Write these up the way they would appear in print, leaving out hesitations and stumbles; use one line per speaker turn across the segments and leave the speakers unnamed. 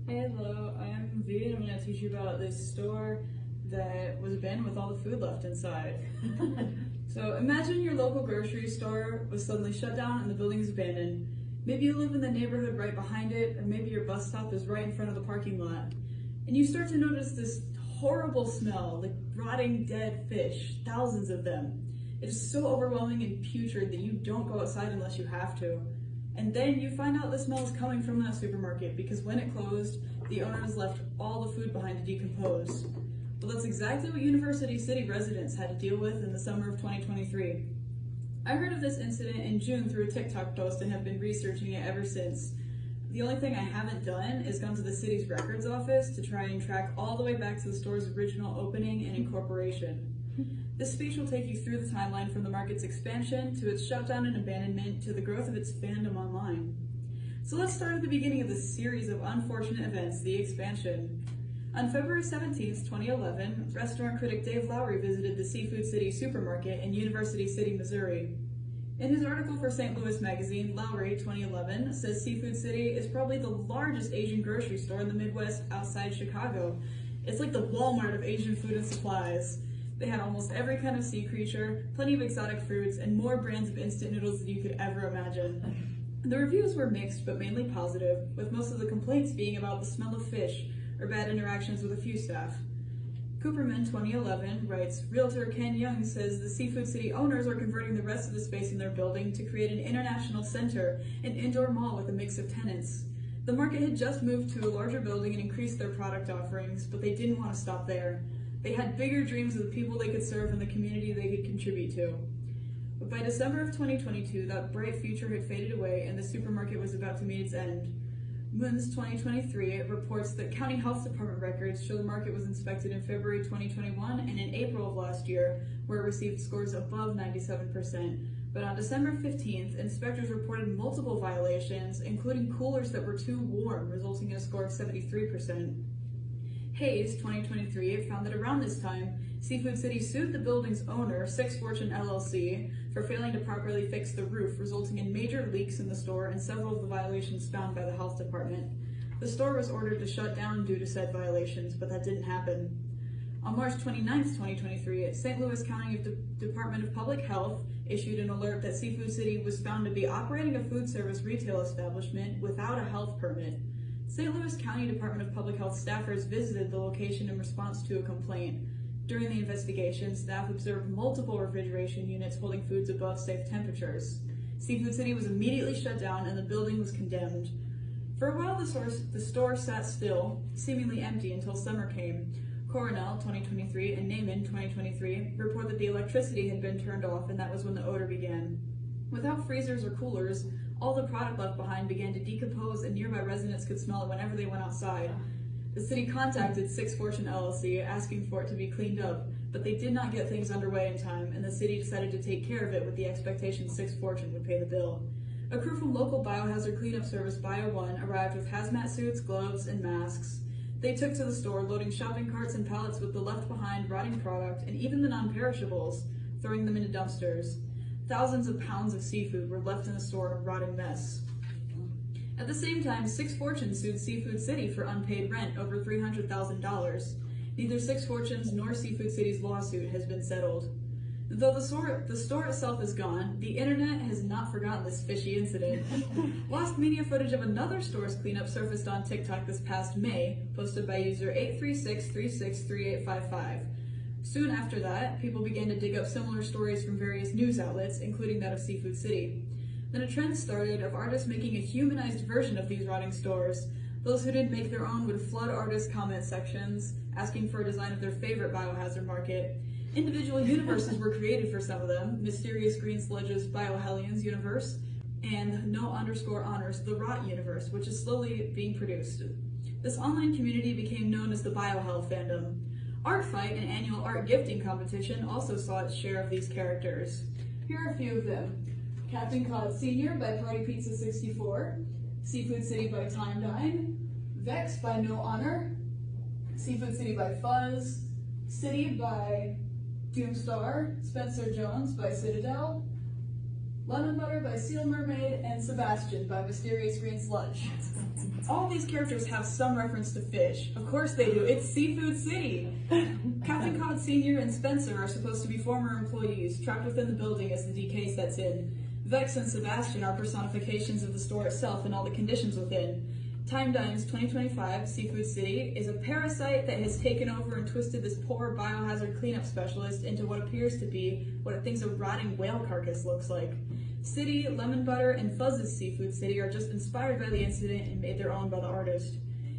Hey, hello, I'm V and I'm going to teach you about this store that was abandoned with all the food left inside. So imagine your local grocery store was suddenly shut down and the building is abandoned. Maybe you live in the neighborhood right behind it, or maybe your bus stop is right in front of the parking lot. And you start to notice this horrible smell, like rotting dead fish, thousands of them. It is so overwhelming and putrid that you don't go outside unless you have to. And then you find out the smell is coming from that supermarket because when it closed, the owners left all the food behind to decompose. Well, that's exactly what University City residents had to deal with in the summer of 2023. I heard of this incident in June through a TikTok post and have been researching it ever since. The only thing I haven't done is gone to the city's records office to try and track all the way back to the store's original opening and incorporation. This speech will take you through the timeline from the market's expansion to its shutdown and abandonment to the growth of its fandom online. So let's start at the beginning of this series of unfortunate events, the expansion. On February 17, 2011, restaurant critic Dave Lowry visited the Seafood City supermarket in University City, Missouri. In his article for St. Louis Magazine, Lowry, 2011, says Seafood City is probably the largest Asian grocery store in the Midwest outside Chicago. It's like the Walmart of Asian food and supplies. They had almost every kind of sea creature, plenty of exotic fruits, and more brands of instant noodles than you could ever imagine. The reviews were mixed, but mainly positive, with most of the complaints being about the smell of fish or bad interactions with a few staff. Cooperman 2011 writes, Realtor Ken Young says the Seafood City owners are converting the rest of the space in their building to create an international center, an indoor mall with a mix of tenants. The market had just moved to a larger building and increased their product offerings, but they didn't want to stop there. They had bigger dreams of the people they could serve and the community they could contribute to. But by December of 2022, that bright future had faded away and the supermarket was about to meet its end. Moons 2023 reports that County Health Department records show the market was inspected in February 2021 and in April of last year, where it received scores above 97%. But on December 15th, inspectors reported multiple violations, including coolers that were too warm, resulting in a score of 73%. Hayes 2023 found that around this time, Seafood City sued the building's owner, Six Fortune LLC, for failing to properly fix the roof, resulting in major leaks in the store and several of the violations found by the health department. The store was ordered to shut down due to said violations, but that didn't happen. On March 29, 2023, St. Louis County Department of Public Health issued an alert that Seafood City was found to be operating a food service retail establishment without a health permit. St. Louis County Department of Public Health staffers visited the location in response to a complaint. During the investigation, staff observed multiple refrigeration units holding foods above safe temperatures. Seafood City was immediately shut down and the building was condemned. For a while, the store sat still, seemingly empty until summer came. Coronel 2023 and Naaman 2023 report that the electricity had been turned off and that was when the odor began. Without freezers or coolers, all the product left behind began to decompose and nearby residents could smell it whenever they went outside. The city contacted Six Fortune LLC asking for it to be cleaned up, but they did not get things underway in time and the city decided to take care of it with the expectation Six Fortune would pay the bill. A crew from local biohazard cleanup service Bio1 arrived with hazmat suits, gloves, and masks. They took to the store, loading shopping carts and pallets with the left behind rotting product and even the non-perishables, throwing them into dumpsters. Thousands of pounds of seafood were left in the store, a rotting mess. At the same time, Six Fortunes sued Seafood City for unpaid rent over $300,000. Neither Six Fortunes nor Seafood City's lawsuit has been settled. Though the store itself is gone, the internet has not forgotten this fishy incident. Lost media footage of another store's cleanup surfaced on TikTok this past May, posted by user 836363855. Soon after that, people began to dig up similar stories from various news outlets, including that of Seafood City. Then a trend started of artists making a humanized version of these rotting stores. Those who didn't make their own would flood artists' comment sections, asking for a design of their favorite biohazard market. Individual universes were created for some of them, Mysterious Green Sludge's Biohellions universe, and No_Honors The Rot universe, which is slowly being produced. This online community became known as the Biohell fandom. Art Fight, an annual art gifting competition, also saw its share of these characters. Here are a few of them. Captain Cod Sr. by Party Pizza 64, Seafood City by Time Dine, Vex by No Honor, Seafood City by Fuzz, City by Doomstar, Spencer Jones by Citadel, Lemon Butter by Seal Mermaid, and Sebastian by Mysterious Green Sludge. All these characters have some reference to fish. Of course they do. It's Seafood City. Captain Cod Sr. and Spencer are supposed to be former employees, trapped within the building as the decay sets in. Vex and Sebastian are personifications of the store itself and all the conditions within. Time Dime's 2025 Seafood City is a parasite that has taken over and twisted this poor biohazard cleanup specialist into what appears to be what it thinks a rotting whale carcass looks like. City, Lemon Butter, and Fuzz's Seafood City are just inspired by the incident and made their own by the artist.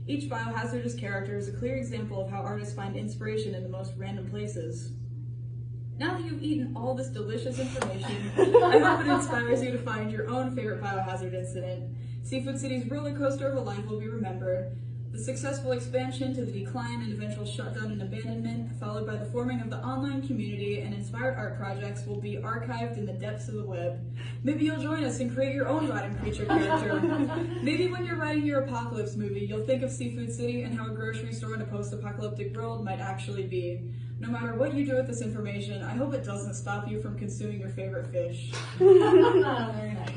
Each biohazardous character is a clear example of how artists find inspiration in the most random places. Now that you've eaten all this delicious information, I hope it inspires you to find your own favorite biohazard incident. Seafood City's roller coaster of a life will be remembered. The successful expansion to the decline and eventual shutdown and abandonment, followed by the forming of the online community and inspired art projects, will be archived in the depths of the web. Maybe you'll join us and create your own rotting creature character. Maybe when you're writing your apocalypse movie, you'll think of Seafood City and how a grocery store in a post-apocalyptic world might actually be. No matter what you do with this information, I hope it doesn't stop you from consuming your favorite fish.
Very nice.